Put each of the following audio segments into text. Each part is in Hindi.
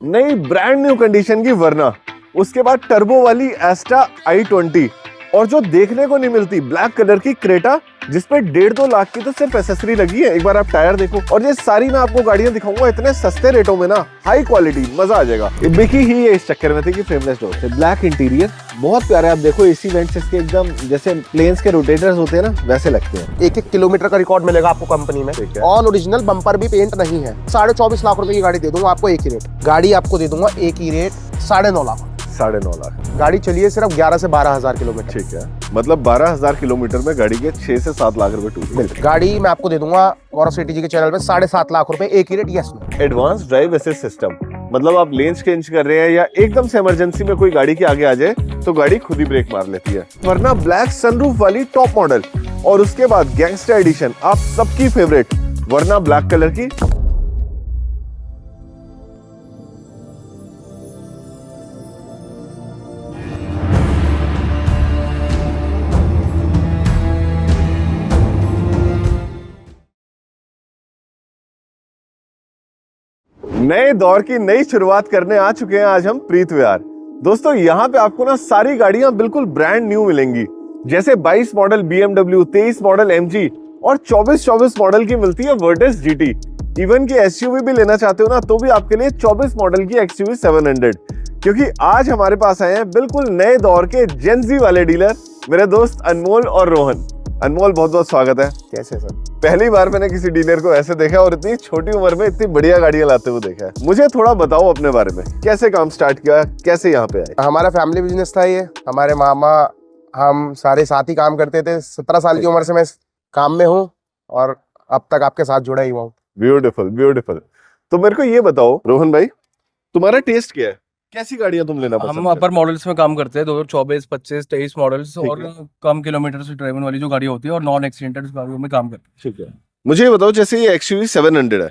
नई ब्रांड न्यू कंडीशन की वरना, उसके बाद टर्बो वाली एस्टा i20 और जो देखने को नहीं मिलती ब्लैक कलर की क्रेटा जिसपे 1.5-2 लाख की तो सिर्फ एसेसरी लगी है। एक बार आप टायर देखो। और ये सारी मैं आपको गाड़ियां दिखाऊंगा इतने सस्ते रेटों में ना, हाई क्वालिटी, मजा आ जाएगा। बिकी ही ये इस चक्कर में थी कि फ्रेमलेस डोर थे, ब्लैक इंटीरियर, बहुत प्यारे। आप देखो एसी वेंट्स इसके एकदम जैसे प्लेन्स के रोटेटर्स होते हैं ना, वैसे लगते हैं। 1-1 किलोमीटर का रिकॉर्ड मिलेगा आपको कंपनी में। ऑल ओरिजिनल, बम्पर भी पेंट नहीं है। 24.5 लाख रुपए की गाड़ी दे दूंगा आपको, एक ही रेट। गाड़ी आपको दे दूंगा एक ही रेट, 9.5 लाख। 9.5 लाख। गाड़ी चलिए सिर्फ 11 से 12 हजार किलोमीटर। ठीक है, मतलब 12,000 किलोमीटर में गाड़ी के 6 से 7 लाख रुपए टूट। गाड़ी मैं आपको दे दूंगा गौरव सेठी जी के चैनल पे 7.5 लाख रुपए, एक ही rate. Yes no. Advance drive assist system, मतलब आप लेन चेंज कर रहे हैं या एकदम से इमरजेंसी में कोई गाड़ी के आगे आ जाए तो गाड़ी खुद ही ब्रेक मार लेती है। वरना ब्लैक सनरूफ वाली टॉप मॉडल, और उसके बाद गैंगस्टर एडिशन, आप सबकी फेवरेट वरना ब्लैक कलर की। नए दौर की नई शुरुआत करने आ चुके हैं आज हम प्रीत विहार। दोस्तों यहाँ पे आपको ना सारी गाड़ियां बिल्कुल ब्रांड न्यू मिलेंगी। जैसे 22 मॉडल BMW, 23 मॉडल MG और 24 मॉडल की मिलती है वर्टिस GT। इवन की SUV भी लेना चाहते हो ना तो भी आपके लिए 24 मॉडल की XUV 700। क्योंकि आज हमारे पास आए हैं बिल्कुल नए दौर के जेनजी वाले डीलर, मेरे दोस्त अनमोल और रोहन। अनमोल, बहुत बहुत स्वागत है। कैसे सर? पहली बार मैंने किसी डीलर को ऐसे देखा और इतनी छोटी उम्र में इतनी बढ़िया गाड़ियां लाते हुए देखा है। मुझे थोड़ा बताओ अपने बारे में, कैसे काम स्टार्ट किया, कैसे यहाँ पे आए? हमारा फैमिली बिजनेस था ये। हमारे मामा, हम सारे साथ ही काम करते थे। 17 साल की उम्र से मैं इस काम में हूँ और अब तक आपके साथ जुड़ा ही हुआ हूँ। Beautiful beautiful. तो मेरे को ये बताओ रोहन भाई, तुम्हारा टेस्ट क्या है? कैसी गाड़ियां तुम लेना पसंद हम करते अपर मॉडल्स में काम करते हैं, 2024, 25, 23 मॉडल्स ठीक और है। कम किलोमीटर से ड्राइवन वाली जो गाड़ी होती है और नॉन एक्सीडेंटेड गाड़ियों में काम करते हैं। ठीक है, मुझे ये बताओ, जैसे ये XUV 700 है,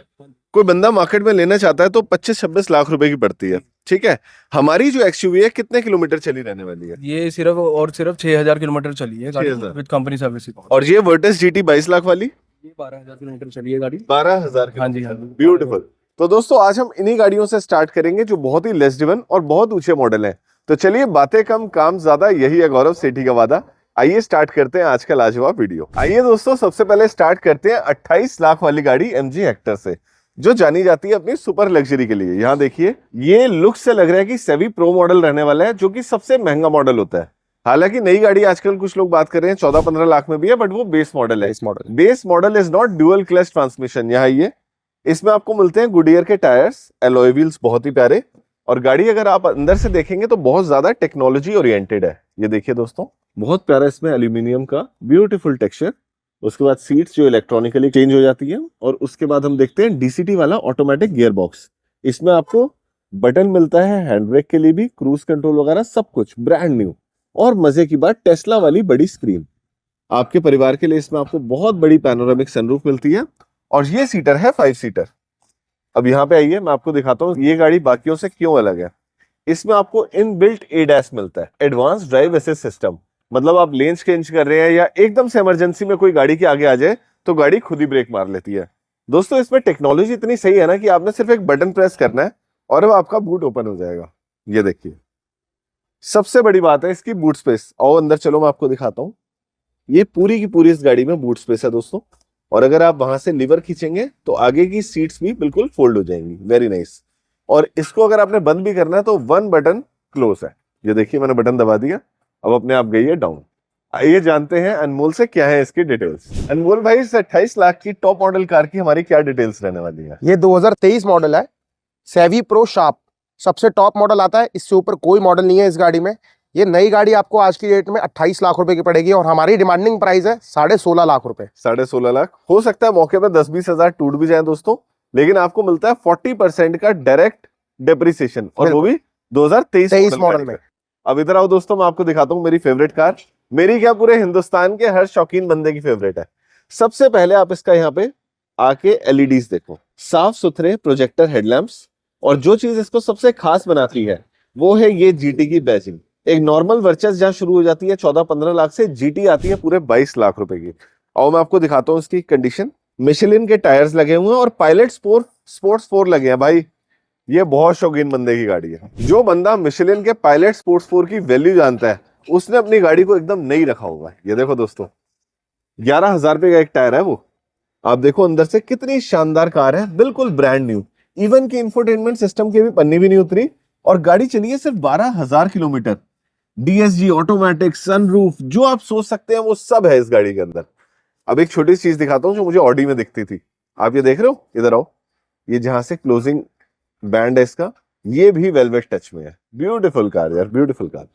कोई बंदा मार्केट में लेना चाहता है तो 25-26 लाख रुपए की पड़ती है। ठीक है, हमारी जो XUV है कितने किलोमीटर चली रहने वाली है? ये सिर्फ और सिर्फ 6000 किलोमीटर चली है गाड़ी 6,000 विद कंपनी सर्विसिंग। और ये वर्टिस GT 22 लाख वाली ये 12000 किलोमीटर चली है गाड़ी। 12,000। हाँ जी, हाँ। ब्यूटीफुल। तो दोस्तों आज हम इन्हीं गाड़ियों से स्टार्ट करेंगे जो बहुत ही लेस ड्रिवन और बहुत ऊंचे मॉडल हैं। तो चलिए, बातें कम काम ज्यादा, यही है गौरव सेठी का वादा। आइए स्टार्ट करते हैं आज का लाजवाब वीडियो। आइए दोस्तों, सबसे पहले स्टार्ट करते हैं 28 लाख वाली गाड़ी MG हेक्टर से, जो जानी जाती है अपनी सुपर लग्जरी के लिए। यहाँ देखिए, ये लुक से लग रहा है कि सेवी प्रो मॉडल रहने वाला है, जो कि सबसे महंगा मॉडल होता है। हालांकि नई गाड़ी आजकल कुछ लोग बात कर रहे हैं 14-15 लाख में भी है, बट वो बेस मॉडल है। Base model is not dual clutch transmission. यहाँ ये इसमें आपको मिलते हैं गुडियर के टायर्स, एलॉय व्हील्स बहुत ही प्यारे। और गाड़ी अगर आप अंदर से देखेंगे तो बहुत ज्यादा टेक्नोलॉजी ओरिएंटेड है। ये देखिए दोस्तों, बहुत प्यारा इसमें एल्यूमिनियम का ब्यूटीफुल टेक्सचर। उसके बाद सीट्स जो इलेक्ट्रॉनिकली चेंज हो जाती है, और उसके बाद हम देखते हैं DCT वाला ऑटोमेटिक गियर बॉक्स। इसमें आपको बटन मिलता है हैंड ब्रेक के लिए भी, क्रूज कंट्रोल वगैरह सब कुछ ब्रांड न्यू। और मजे की बात, टेस्ला वाली बड़ी स्क्रीन। आपके परिवार के लिए इसमें आपको बहुत बड़ी पैनोरामिक सनरूफ मिलती है। और ये सीटर है 5 सीटर। अब यहाँ पे आइए, मैं आपको दिखाता हूँ ये गाड़ी बाकियों से क्यों अलग है। इसमें आपको इनबिल्ट ADAS मिलता है, एडवांस ड्राइव असिस्ट सिस्टम। मतलब आप लेन चेंज कर रहे हैं या एकदम से इमरजेंसी में कोई गाड़ी के आगे आ जाए तो गाड़ी खुद ही ब्रेक मार लेती है। दोस्तों इसमें टेक्नोलॉजी इतनी सही है ना कि आपने सिर्फ एक बटन प्रेस करना है और अब आपका बूट ओपन हो जाएगा। ये देखिए, सबसे बड़ी बात है इसकी बूट स्पेस। आओ अंदर चलो, मैं आपको दिखाता हूँ। ये पूरी की पूरी इस गाड़ी में बूट स्पेस है दोस्तों। और अगर आप वहां से लीवर खींचेंगे तो आगे की सीट्स भी बिल्कुल फोल्ड हो जाएंगी। Very nice. और इसको अगर आपने बंद भी करना है तो 1 बटन क्लोज है। ये देखिए, मैंने बटन दबा दिया, अब अपने आप गई है डाउन। आइए जानते हैं अनमोल से क्या है इसकी डिटेल्स। अनमोल भाई, इस 28 लाख की टॉप मॉडल कार की हमारी क्या डिटेल्स रहने वाली है? ये 2023 मॉडल है, सेवी प्रो शार्प, सबसे टॉप मॉडल आता है। इससे ऊपर कोई मॉडल नहीं है इस गाड़ी में। ये नई गाड़ी आपको आज की डेट में 28 लाख रुपए की पड़ेगी और हमारी डिमांडिंग प्राइस है 16.5 लाख रुपए। 16.5 लाख। हो सकता है मौके पर 10-20 हजार टूट भी जाए दोस्तों, लेकिन आपको मिलता है 40% का डायरेक्ट डेप्रिसिएशन, और वो भी 2023 मॉडल में। अब इधर आओ दोस्तों, मैं आपको दिखाता हूँ मेरी फेवरेट कार। मेरी क्या, पूरे हिंदुस्तान के हर शौकीन बंदे की फेवरेट है। सबसे पहले आप इसका यहाँ पे आके LEDs देखो, साफ सुथरे प्रोजेक्टर हेडलैम्प्स। और जो चीज इसको सबसे खास बनाती है वो है ये GT की बैजिंग। एक नॉर्मल वर्चस जहां शुरू हो जाती है 14-15 लाख से, GT आती है पूरे 22 लाख रुपए की। और मैं आपको दिखाता हूँ इसकी कंडीशन। मिशेलिन के टायर्स लगे हुए हैं और पायलट स्पोर्ट्स 4 लगे हैं भाई। ये बहुत शौकीन बंदे की गाड़ी है। जो बंदा मिशेलिन के पायलट स्पोर्ट्स 4 की वैल्यू जानता है उसने अपनी गाड़ी को एकदम नई रखा होगा। ये देखो दोस्तों, 11,000 रुपए का एक टायर है वो। आप देखो अंदर से कितनी शानदार कार है, बिल्कुल ब्रांड न्यू। इवन की इंफोटेनमेंट सिस्टम की भी पन्नी भी नहीं उतरी और गाड़ी चली है सिर्फ 12,000 किलोमीटर। डीएसजी, ऑटोमेटिक, सनरूफ, जो आप सोच सकते हैं वो सब है इस गाड़ी के अंदर। अब एक छोटी सी चीज दिखाता हूं जो मुझे ऑडी में दिखती थी। आप ये देख रहे हो, इधर आओ। ये जहां से क्लोजिंग बैंड है इसका, ये भी वेलवेट टच में है। ब्यूटीफुल कार यार, ब्यूटीफुल कार।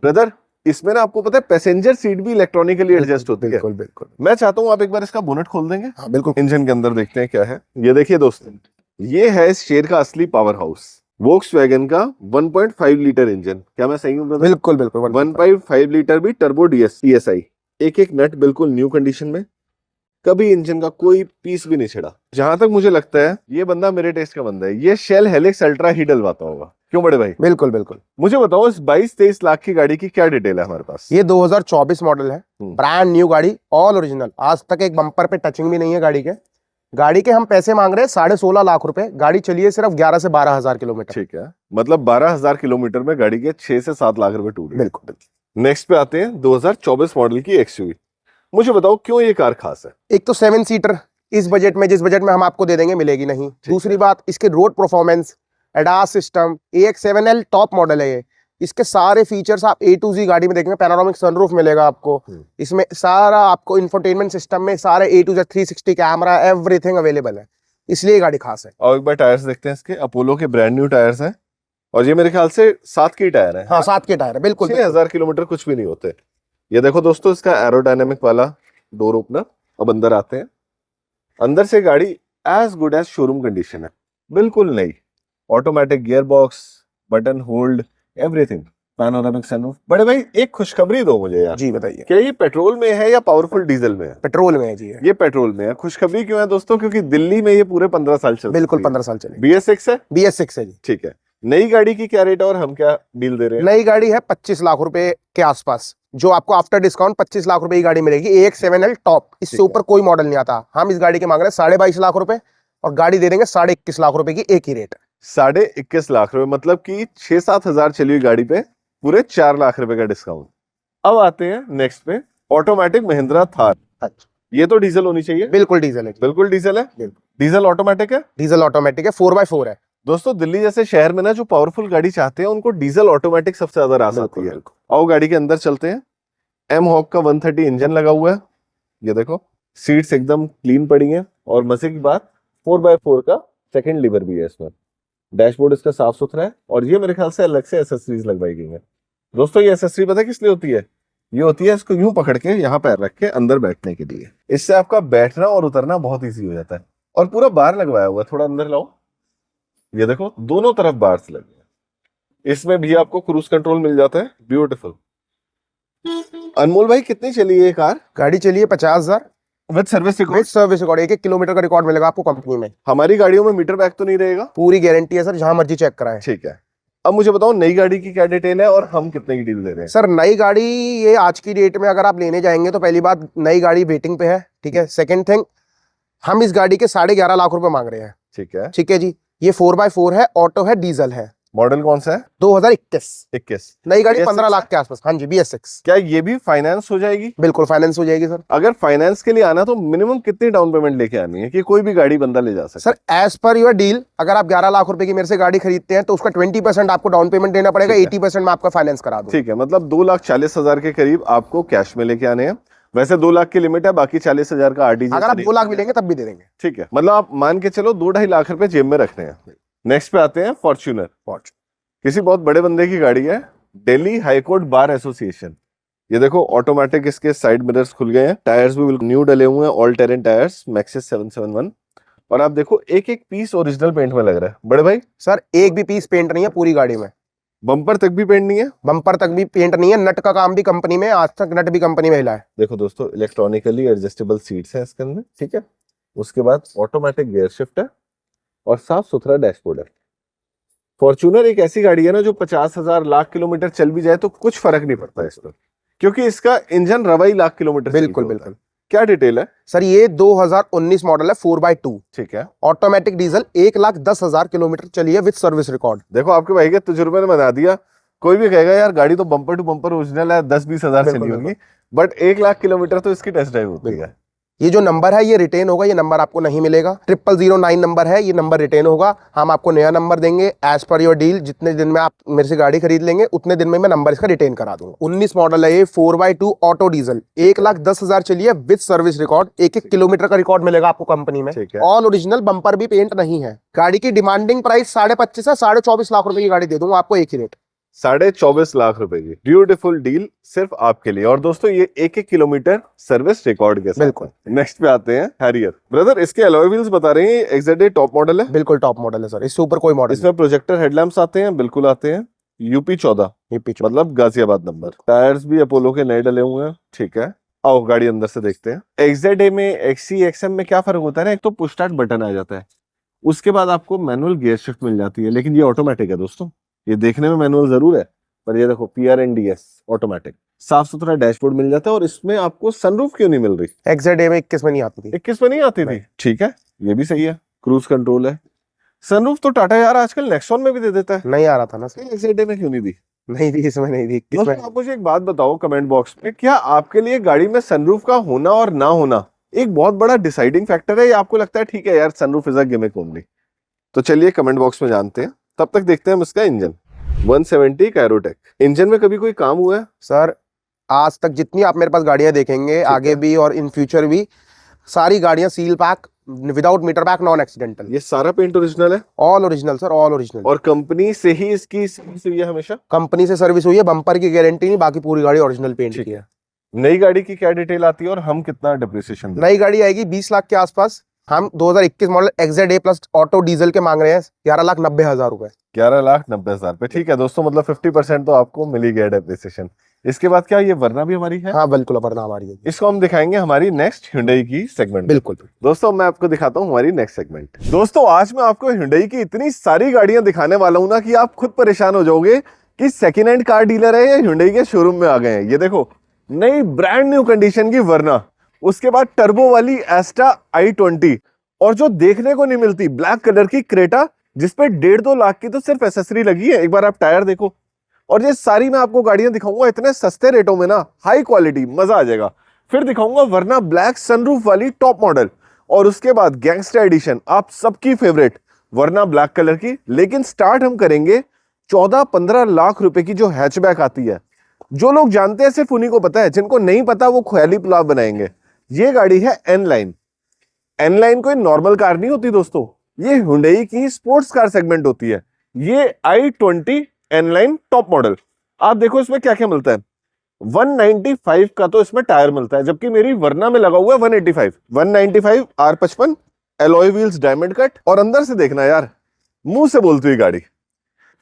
ब्रदर, इसमें ना आपको पता है पैसेंजर सीट भी इलेक्ट्रॉनिकली एडजस्ट होती है। बिल्कुल बिल्कुल। मैं चाहता हूं आप एक बार इसका बोनट खोल देंगे। हाँ बिल्कुल। इंजन के अंदर देखते हैं क्या है। ये देखिए दोस्तों, ये है इस शेर का असली पावर हाउस। वोक्सवैगन का 1.5 लीटर इंजन। क्या मैं सही हूं ब्रदर? बिल्कुल बिल्कुल। 1.5 लीटर भी टर्बो TSI। एक एक नट बिल्कुल न्यू कंडीशन में, कभी इंजन का कोई पीस भी नहीं छिड़ा। जहां तक मुझे लगता है ये बंदा मेरे टेस्ट का बंदा है। ये शेल हेलिक्स अल्ट्रा ही डलवाता होगा, क्यों बड़े भाई? बिल्कुल बिल्कुल। मुझे बताओ इस 22-23 लाख की गाड़ी की क्या डिटेल है हमारे पास? ये 2024 मॉडल है, ब्रांड न्यू गाड़ी, ऑल ओरिजिनल। आज तक एक बम्पर पे टचिंग भी नहीं है गाड़ी के। गाड़ी के हम पैसे मांग रहे हैं 16.5 लाख रुपए। गाड़ी चली है सिर्फ 11 से 12,000 किलोमीटर। ठीक है, मतलब 12,000 किलोमीटर में गाड़ी के 6 से 7 लाख रुपए टूट गए। बिल्कुल बिल्कुल। नेक्स्ट पे आते हैं 2024 मॉडल की XUV। मुझे बताओ क्यों ये कार खास है? एक तो 7 सीटर इस बजट में, जिस बजट में हम आपको दे देंगे, मिलेगी नहीं। दूसरी बात, इसके road performance, ADAS system, AX7L top model है ये। इसके सारे फीचर्स आप A to Z गाड़ी में देखेंगे। पैनोरामिक सनरूफ मिलेगा आपको इसमें, सारा आपको इंफोटेनमेंट सिस्टम में सारे A to Z 360 camera, everything available है, इसलिए ये गाड़ी खास है। और एक बार टायर्स देखते हैं इसके। अपोलो के ब्रांड न्यू टायर्स हैं और ये मेरे ख्याल से 7 की टायर है। हाँ 7 के टायर है, बिल्कुल। 6,000 किलोमीटर कुछ भी नहीं होते। ये देखो दोस्तों, इसका एरोडायनेमिक वाला डोर ओपनर। अब अंदर आते हैं। अंदर से गाड़ी as good as showroom condition है, बिल्कुल नई। Automatic gear box, button hold, everything, panoramic sunroof. बड़े भाई एक खुशखबरी दो मुझे यार। जी बताइए। क्या ये पेट्रोल में है या पावरफुल डीजल में है? पेट्रोल में है जी। ये पेट्रोल में है। खुशखबरी क्यों है दोस्तों? क्योंकि दिल्ली में ये पूरे 15 साल चल बिल्कुल 15 साल चले। BS6 है। BS6 है जी। ठीक है। नई गाड़ी की क्या रेट है और हम क्या डील दे रहे हैं? नई गाड़ी है 25 लाख रुपए के आसपास, जो आपको आफ्टर डिस्काउंट 25 लाख रुपए की गाड़ी मिलेगी। AX7L टॉप, इससे ऊपर कोई मॉडल नहीं आता। हम इस गाड़ी के मांग रहे हैं 22.5 लाख रुपए और गाड़ी दे देंगे 21.5 लाख रुपए की, एक ही रेट है। 21.5 लाख रुपए, मतलब कि 6-7 हजार चली हुई गाड़ी पे पूरे 4 लाख रुपए का डिस्काउंट। अब आते हैं नेक्स्ट पे, ऑटोमेटिक महिंद्रा थार। ये तो डीजल होनी चाहिए। बिल्कुल डीजल है। बिल्कुल डीजल है। डीजल ऑटोमेटिक है। डीजल ऑटोमेटिक है, 4x4 है। दोस्तों दिल्ली जैसे शहर में ना जो पावरफुल गाड़ी चाहते हैं उनको डीजल ऑटोमेटिक सबसे ज्यादा रास आती है। आओ गाड़ी के अंदर चलते हैं। M-Hawk का 130 इंजन लगा हुआ है। ये देखो सीट्स एकदम क्लीन पड़ी हैं और मजे की बात 4x4 का सेकंड लीवर भी है इसमें। डैशबोर्ड इसका साफ सुथरा है और ये मेरे ख्याल से अलग से एसेसरीज लगवाई गई है। दोस्तों ये एसेसरी पता है किस लिए होती है? ये होती है इसको यूं पकड़ के यहाँ पैर रख के अंदर बैठने के लिए। इससे आपका बैठना और उतरना बहुत ईजी हो जाता है। और पूरा बार लगवाया हुआ है, थोड़ा अंदर लाओ। ये देखो दोनों तरफ बार्स लगे हैं। इसमें भी आपको क्रूज कंट्रोल मिल जाता है। ब्यूटीफुल। अनमोल भाई कितनी चली है ये कार? गाड़ी चली है 50,000 with service record. With service record, 1-1 kilometre का रिकॉर्ड मिलेगा आपको कंपनी में। हमारी गाड़ियों में मीटर बैक तो नहीं रहेगा? पूरी गारंटी है सर, जहां मर्जी चेक कराएं। ठीक है। अब मुझे बताओ नई गाड़ी की क्या डिटेल है और हम कितने की डील दे रहे हैं? सर नई गाड़ी ये आज की डेट में अगर आप लेने जाएंगे तो पहली बात, नई गाड़ी वेटिंग पे है, ठीक है। सेकंड थिंग, हम इस गाड़ी के 11.5 लाख रुपए मांग रहे हैं। ठीक है। ठीक है जी। ये 4x4 है, ऑटो है, डीजल है। मॉडल कौन सा है? 2021। नई गाड़ी BS6 15 लाख के आसपास। हाँ जी, BS6। क्या ये भी फाइनेंस हो जाएगी? बिल्कुल फाइनेंस हो जाएगी सर। अगर फाइनेंस के लिए आना तो मिनिमम कितनी डाउन पेमेंट लेके आनी है कि कोई भी गाड़ी बंदा ले जा सके? Sir as per your deal, अगर आप 11 लाख रुपए की मेरे से गाड़ी खरीदते हैं तो उसका 20% आपको डाउन पेमेंट देना पड़ेगा, 80% में आपका फाइनेंस करा दूं। ठीक है, मतलब 2,40,000 के करीब आपको कैश में लेके आने हैं। वैसे 2 लाख की लिमिट है, बाकी 40,000 का RTG। अगर आप 2 लाख भी लेंगे तब भी दे देंगे। ठीक है, मतलब आप मान के चलो 2-2.5 लाख रुपए जेब में रखने हैं। नेक्स्ट पे आते हैं फॉर्च्यूनर। किसी बहुत बड़े बंदे की गाड़ी है, दिल्ली हाईकोर्ट बार एसोसिएशन। ये देखो ऑटोमेटिक इसके साइड मिरर्स खुल गए हैं। टायर्स भी बिल्कुल न्यू डले हुए हैं, ऑल टेरेन टायर्स, मैक्सिस 771। और आप देखो एक एक पीस ओरिजिनल पेंट में लग रहा है। बड़े भाई सर एक भी पीस पेंट नहीं है पूरी गाड़ी में। बम्पर तक भी पेंट नहीं है? बम्पर तक भी पेंट नहीं है। नट का काम भी कंपनी में, आज तक नट भी कंपनी में हिला है। देखो दोस्तों इलेक्ट्रॉनिकली एडजस्टेबल सीट्स हैं इसके अंदर। ठीक है, उसके बाद ऑटोमेटिक गियर शिफ्ट है और साफ सुथरा डैशबोर्ड है। फॉर्च्यूनर एक ऐसी गाड़ी है ना जो 50,000 लाख किलोमीटर चल भी जाए तो कुछ फर्क नहीं पड़ता इस पर, क्योंकि इसका इंजन 2.25 लाख किलोमीटर बिल्कुल बिल्कुल। क्या डिटेल है? सर ये 2019 मॉडल है 4x2, ठीक है। ऑटोमेटिक डीजल, 1,10,000 किलोमीटर चली है विद सर्विस रिकॉर्ड। देखो आपके भाई के तजुर्बे ने बता दिया। कोई भी कहेगा यार गाड़ी तो बम्पर टू बम्पर ओरिजिनल है, 10-20 हजार चली होगी, बट 1 लाख किलोमीटर तो इसकी टेस्ट ड्राइव होती है। ये जो नंबर है ये रिटेन होगा, ये नंबर आपको नहीं मिलेगा। 0009 नंबर है, ये नंबर रिटेन होगा। हम आपको नया नंबर देंगे एज पर योर डील। जितने दिन में आप मेरे से गाड़ी खरीद लेंगे उतने दिन में मैं नंबर इसका रिटेन करा दूंगा। 19 मॉडल है ये, 4x2 ऑटो डीजल, 1,10,000 चली है विद सर्विस रिकॉर्ड। 1-1 किलोमीटर का रिकॉर्ड मिलेगा आपको कंपनी में। ऑल ओरिजिनल, बम्पर भी पेंट नहीं है। गाड़ी की डिमांडिंग प्राइस 25.5 से 24.5 लाख रुपए की गाड़ी दे दूंगा आपको एक ही रेट। 24.5 लाख रुपए की ब्यूटीफुल डील सिर्फ आपके लिए। और दोस्तों ये 1-1 किलोमीटर सर्विस रिकॉर्ड के साथ। बिल्कुल। नेक्स्ट पे आते हैं हैरियर। ब्रदर इसके अलॉय व्हील्स बता रहे हैं, XZA टॉप मॉडल है? बिल्कुल टॉप मॉडल है सर, इससे ऊपर कोई मॉडल। इसमें प्रोजेक्टर हेडलैम्प्स आते हैं, बिल्कुल आते हैं। UP 14 मतलब गाजियाबाद नंबर। टायर्स भी अपोलो के नए डले हुए हैं, ठीक है। आओ गाड़ी अंदर से देखते हैं। XZA में, XC, XM में क्या फर्क होता है ना, एक तो पुश स्टार्ट बटन आ जाता है, उसके बाद आपको मैनुअल गियर शिफ्ट मिल जाती है, लेकिन ये ऑटोमेटिक है दोस्तों। ये देखने में मैनुअल जरूर है, पर ये देखो PRNDS ऑटोमेटिक, साफ सुथरा डैशबोर्ड मिल जाता है। और इसमें आपको सनरूफ क्यों नहीं मिल रही? XZA में 21 में नहीं आती थी। 21 में नहीं आती थी, ठीक है, ये भी सही है। क्रूज कंट्रोल है। सनरूफ तो टाटा यार आजकल नेक्सॉन में भी दे देता है। नहीं आ रहा था ना, XZA में क्यों नहीं दी? नहीं दी, इसमें नहीं दी। दोस्तों आप मुझे एक बात बताओ कमेंट बॉक्स में, क्या आपके लिए गाड़ी में सनरूफ का होना और ना होना एक बहुत बड़ा डिसाइडिंग फैक्टर है, या आपको लगता है ठीक है यार sunroof is a gimmick only? तो चलिए कमेंट बॉक्स में जानते हैं। तब तक देखते हैं हम इसका इंजन। 170 कैरोटेक इंजन में कभी कोई काम हुआ है? सर आज तक जितनी आप मेरे पास गाड़ियां देखेंगे, आगे भी और इन फ्यूचर भी, सारी गाड़ियां seal pack, without meter back, non accidental. ये सारा पेंट ओरिजिनल है? All original sir, all original. और कंपनी से ही इसकी सर्विस हुई है हमेशा? कंपनी से सर्विस हुई है, बम्पर की गारंटी नहीं, बाकी पूरी गाड़ी ओरिजिनल पेंट की है। नई गाड़ी की क्या डिटेल आती है और हम कितना डिप्रिसिएशन? नई गाड़ी आएगी 20 लाख के आसपास। हम 2021 model XZA plus auto diesel के मांग रहे हैं 11,90,000 रुपए। 11,90,000 पे, ठीक है दोस्तों, मतलब 50% तो आपको मिल ही गया डिप्रिसिएशन। इसके बाद क्या ये वरना भी हमारी है? हाँ बिल्कुल वरना हमारी है। इसको हम दिखाएंगे हमारी नेक्स्ट Hyundai की सेगमेंट। बिल्कुल दोस्तों मैं आपको दिखाता हूँ हमारी नेक्स्ट सेगमेंट। दोस्तों आज मैं आपको Hyundai की इतनी सारी गाड़ियां दिखाने वाला हूं ना कि आप खुद परेशान हो जाओगे कि सेकेंड हैंड कार डीलर है या Hyundai के शोरूम में आ गए हैं। ये देखो नई ब्रांड न्यू कंडीशन की वरना, उसके बाद टर्बो वाली एस्टा i20, और जो देखने को नहीं मिलती ब्लैक कलर की क्रेटा जिसपे 1.5-2 लाख की तो सिर्फ एसेसरी लगी है। एक बार आप टायर देखो। और ये सारी मैं आपको गाड़ियां दिखाऊंगा इतने सस्ते रेटों में ना, हाई क्वालिटी, मजा आ जाएगा। फिर दिखाऊंगा वरना ब्लैक सनरूफ वाली टॉप मॉडल, और उसके बाद गैंगस्टर एडिशन, आप सबकी फेवरेट वरना ब्लैक कलर की। लेकिन स्टार्ट हम करेंगे 14-15 लाख रुपए की जो हैचबैक आती है। जो लोग जानते हैं सिर्फ उन्हीं को पता है, जिनको नहीं पता वो ख्याली पुलाव बनाएंगे। ये गाड़ी है N-Line। N-Line कोई नॉर्मल कार नहीं होती दोस्तों, ये Hyundai की स्पोर्ट्स कार सेगमेंट होती है। ये i20 N-Line टॉप मॉडल। आप देखो इसमें क्या क्या मिलता है। 195 का तो इसमें टायर मिलता है, जबकि मेरी वरना में लगा हुआ है 185। 195 R55 alloy wheels diamond cut. और अंदर से देखना यार, मुंह से बोलती हुई गाड़ी,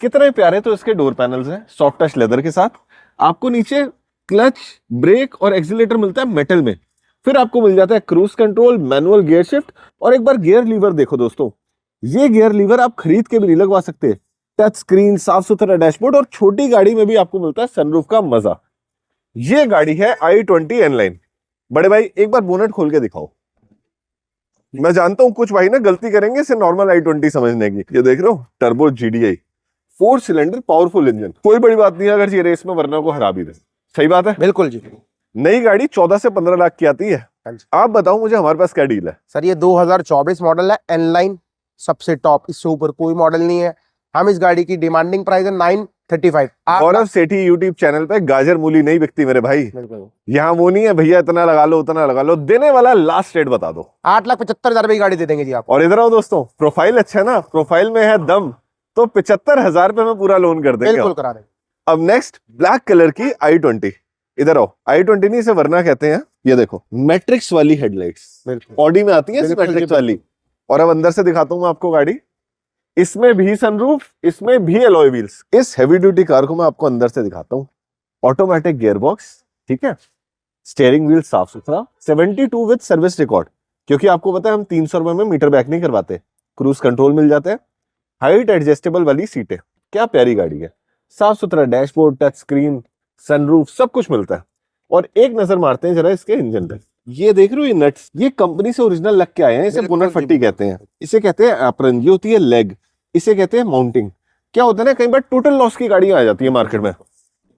कितने प्यारे तो इसके डोर पैनल्स हैं सॉफ्ट टच लेदर के साथ। आपको नीचे क्लच, ब्रेक और एक्सीलरेटर मिलता है मेटल में। फिर आपको मिल जाता है cruise control, manual gear shift, और एक बार गियर लीवर देखो दोस्तों, ये गियर लीवर आप खरीद के भी नहीं लगवा सकते। टच स्क्रीन, साफ सुथरा डैशबोर्ड, और छोटी गाड़ी में भी आपको मिलता है सनरूफ का मजा। ये गाड़ी है i20 N-Line। बड़े भाई एक बार बोनेट खोल के दिखाओ। मैं जानता हूं कुछ भाई ना गलती करेंगे इसे नॉर्मल i20 समझने की। ये देख रहे हो turbo GDI 4 cylinder powerful engine. कोई बड़ी बात नहीं है अगर ये रेस में वरना को हरा भी दे। सही बात है? बिल्कुल जी। नई गाड़ी 14 से 15 लाख की आती है। आप बताओ मुझे हमारे पास क्या डील है? सर ये 2024 मॉडल है N-Line, सबसे टॉप, इससे ऊपर कोई मॉडल नहीं है। हम इस गाड़ी की डिमांडिंग प्राइस है 935। गौरव सेठी यूट्यूब चैनल पे गाजर मूली नहीं बिकती मेरे भाई। यहाँ वो नहीं है भैया इतना लगा लो उतना लगा लो, देने वाला लास्ट रेट बता दो। 8,75,000 रुपए की गाड़ी दे देंगे जी आप। और इधर आओ दोस्तों, प्रोफाइल अच्छा है ना, प्रोफाइल में है दम, तो 75,000 रुपए में पूरा लोन कर देंगे। बिल्कुल करा देंगे। अब नेक्स्ट ब्लैक कलर की i20। इधर आओ, i20 नहीं इसे वरना कहते हैं। ये देखो मैट्रिक्स वाली हेडलाइट्स ऑडी में आती है मैट्रिक्स वाली। और अब अंदर से दिखाता हूं मैं आपको गाड़ी, इसमें भी सनरूफ, इसमें भी एलॉय व्हील्स। इस हेवी ड्यूटी कार को मैं आपको अंदर से दिखाता हूं। ऑटोमेटिक गियर बॉक्स, ठीक है, स्टीयरिंग व्हील साफ सुथरा, 72 विद सर्विस रिकॉर्ड, क्योंकि आपको पता है हम 300 रुपए में मीटर बैक नहीं करवाते। क्रूज कंट्रोल मिल जाते हैं, हाइट एडजस्टेबल वाली सीटें, क्या प्यारी गाड़ी है। साफ सुथरा डैशबोर्ड, टच स्क्रीन, सनरूफ, सब कुछ मिलता है। और एक नजर मारते हैं जरा इसके इंजन पे। ये देख रहे हो, ये नट्स ये कंपनी से ओरिजिनल लग के आए हैं। इसे बिल्कुल बोनट जी, फट्टी कहते हैं, इसे कहते हैं एप्रन, ये होती है लेग, इसे कहते हैं माउंटिंग। क्या होता है ना, कई बार टोटल लॉस की गाड़ियां आ जाती है मार्केट में,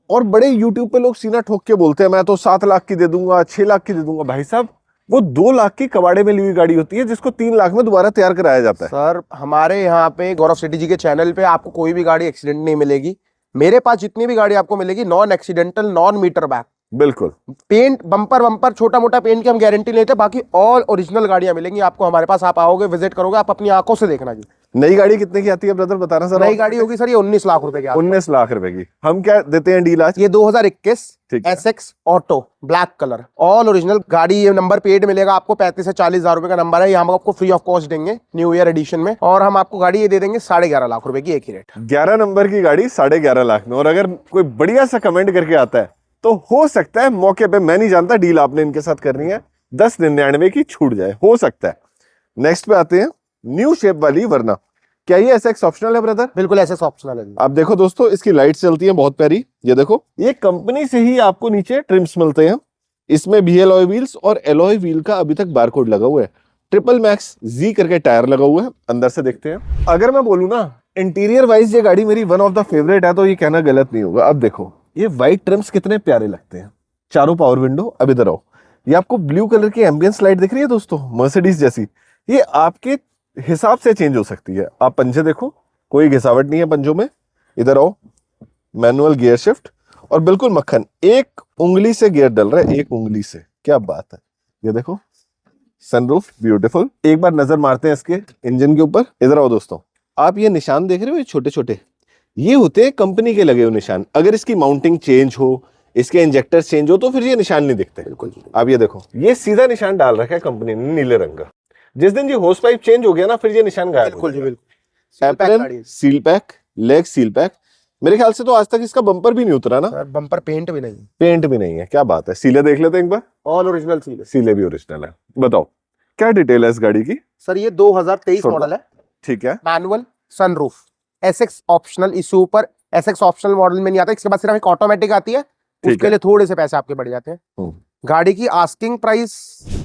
और बड़े यूट्यूब पे लोग सीना ठोक के बोलते हैं मैं तो 7 लाख की दे दूंगा, 6 लाख की दे दूंगा। भाई साहब, वो 2 लाख की कबाड़े में ली हुई गाड़ी होती है जिसको 3 लाख में दोबारा तैयार कराया जाता है। सर हमारे यहाँ पे गौरव सेठी जी के चैनल पे आपको कोई भी गाड़ी एक्सीडेंट नहीं मिलेगी। मेरे पास जितनी भी गाड़ी आपको मिलेगी non accidental, non meter back. बिल्कुल। पेंट बम्पर छोटा मोटा पेंट की हम गारंटी लेते हैं, बाकी ऑल ओरिजिनल गाड़ियां मिलेंगी आपको हमारे पास। आप आओगे, विजिट करोगे, आप अपनी आंखों से देखना जी। नई गाड़ी कितने की आती है ब्रदर, बताना सर। नई गाड़ी होगी सर ये 19 लाख रुपए की। 19 लाख रुपए की। हम क्या देते हैं डील आज? ये 2021 ठीक है। SX auto black colour, all original गाड़ी। ये नंबर प्लेट मिलेगा आपको, 35 से 40 हजार रुपए का नंबर है। ये हम आपको फ्री ऑफ कॉस्ट देंगे न्यू ईयर एडिशन में, और हम आपको गाड़ी ये दे देंगे 11.5 लाख रुपए की, एक ही रेट। 11 नंबर की गाड़ी 11.5 लाख में। और अगर कोई बढ़िया सा कमेंट करके आता है तो हो सकता है मौके पे, मैं नहीं जानता, डील आपने इनके साथ करनी है, 1099 की छूट जाए, हो सकता है। नेक्स्ट पे आते हैं, न्यू शेप वाली वरना। क्या ये SX ऑप्शनल है ब्रदर? बिल्कुल SX ऑप्शनल है। आप देखो दोस्तों, इसकी लाइट चलती है बहुत प्यारी। ये देखो, ये कंपनी से ही आपको नीचे ट्रिम्स मिलते हैं। इसमें भी एलॉय व्हील्स और एलॉय व्हील का अभी तक बारकोड लगा हुआ है। ट्रिपल मैक्स जी करके टायर लगा हुआ है। अंदर से देखते हैं। अगर मैं बोलूं ना इंटीरियर वाइज ये गाड़ी मेरी वन ऑफ द फेवरेट है, तो ये कहना गलत नहीं होगा। अब देखो ये व्हाइट ट्रिम्स कितने प्यारे लगते हैं, चारों पावर विंडो। अब इधर आओ, ये आपको ब्लू कलर की एम्बियंस लाइट दिख रही है दोस्तों, मर्सिडीज जैसी। ये आपके हिसाब से चेंज हो सकती है। आप पंजे देखो, कोई घिसावट नहीं है पंजों में। इधर आओ, मैनुअल गियर शिफ्ट, और बिल्कुल मक्खन, एक उंगली से गियर डल रहा है, एक उंगली से, क्या बात है। ये देखो सनरूफ, ब्यूटीफुल। एक बार नजर मारते हैं इसके इंजन के ऊपर। इधर आओ दोस्तों, आप ये निशान देख रहे हो, ये छोटे छोटे, ये होते हैं कंपनी के लगे हुए निशान। अगर इसकी माउंटिंग चेंज हो, इसके इंजेक्टर चेंज हो, तो फिर ये निशान नहीं दिखते। बिल्कुल। आप ये देखो, ये सीधा निशान डाल रखा है कंपनी ने नीले रंग का। जिस दिन ये होस पाइप चेंज हो गया ना, फिर ये निशान गायब। बिल्कुल जी, बिल्कुल। Seal pack, leg seal pack. मेरे ख्याल से तो आज तक इसका बम्पर भी नहीं उतरा ना। सर बम्पर पेंट भी नहीं, पेंट भी नहीं है, क्या बात है। सीले देख लेते हैं एक बार। All original seal. सीले भी ओरिजिनल है। बताओ क्या डिटेल है इस गाड़ी की? सर ये 2023 मॉडल है। ठीक है। Manual, sunroof, SX optional. इससे ऊपर SX ऑप्शनल मॉडल में नहीं आता, इसके बाद सिर्फ एक ऑटोमेटिक आती है, उसके लिए थोड़े से पैसे आपके बढ़ जाते हैं। गाड़ी की आस्किंग प्राइस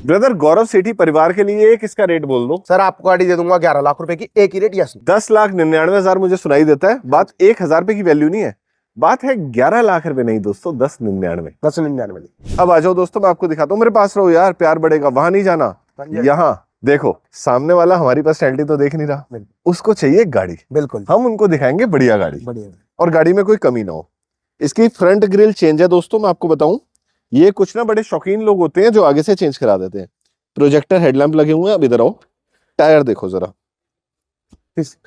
ब्रदर गौरव सेठी परिवार के लिए एक इसका रेट बोल दो। सर आपको गाड़ी दे दूंगा 11 लाख रुपए की, एक ही रेट। यस, 10,99,000 मुझे सुनाई देता है। बात 1,000 रुपए की वैल्यू नहीं है, बात है 11 लाख रुपए नहीं दोस्तों, 10,99। 10,99। अब आ जाओ दोस्तों, मैं आपको दिखाता हूँ। मेरे पास रहो यार, प्यार बढ़ेगा। वहां नहीं जाना, यहाँ देखो। सामने वाला हमारी पर्सनैलिटी तो देख नहीं रहा, उसको चाहिए एक गाड़ी। बिल्कुल, हम उनको दिखाएंगे बढ़िया गाड़ी, बढ़िया, और गाड़ी में कोई कमी ना हो। इसकी फ्रंट ग्रिल चेंज है दोस्तों, मैं आपको बताऊं। ये कुछ ना बड़े शौकीन लोग होते हैं जो आगे से चेंज करा देते हैं। प्रोजेक्टर हेडलैम्प लगे हुए हैं। अब इधर आओ, टायर देखो जरा,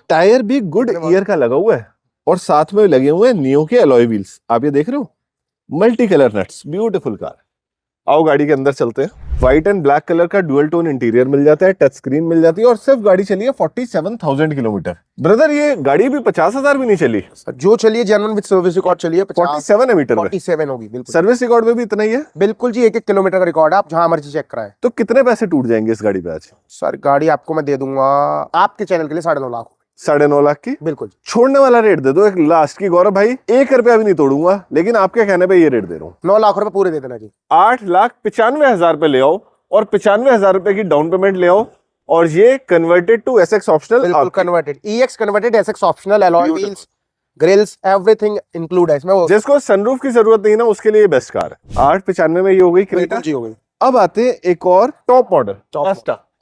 टायर भी गुड ईयर का लगा हुआ है, और साथ में लगे हुए हैं नियो के एलॉय व्हील्स। आप ये देख रहे हो, multi colour nuts, beautiful car. आओ गाड़ी के अंदर चलते हैं। व्हाइट एंड ब्लैक कलर का डुअल टोन इंटीरियर मिल जाता है, टच स्क्रीन मिल जाती है, और सिर्फ गाड़ी चली है 47,000 किलोमीटर। ब्रदर ये गाड़ी भी 50,000 भी नहीं चली। जो चलिए जेन्युइन विद सर्विस रिकॉर्ड चलिए 47 है मीटर में, 47 होगी। बिल्कुल, सर्विस रिकॉर्ड में भी इतना ही है। बिल्कुल जी, 1-1 किलोमीटर का रिकॉर्ड है, आप जहां मर्जी चेक कराए। तो कितने पैसे टूट जाएंगे इस गाड़ी पे आज? सर गाड़ी आपको मैं दे दूंगा आपके चैनल के लिए 9.5 लाख। 9.5 लाख की? बिल्कुल। छोड़ने वाला रेट दे दो एक लास्ट की गौरव भाई, 1 रुपया भी नहीं तोड़ूंगा, लेकिन आपके कहने पे ये रेट दे रहा हूँ। 9 लाख रुपए पूरे दे देना जी। 8,95,000 पे ले आओ, और 95,000 रुपए की डाउन पेमेंट ले आओ, और ये कन्वर्टेड टू SX ऑप्शनल। बिल्कुल converted, EX converted, SX optional, alloy wheels, grills, everything include है इसमें। जिसको सनरूफ की जरूरत नहीं ना, उसके लिए बेस्ट कार। 8,95 में ये हो गई क्रेटा जी, हो गई। अब आते हैं एक और टॉप मॉडल,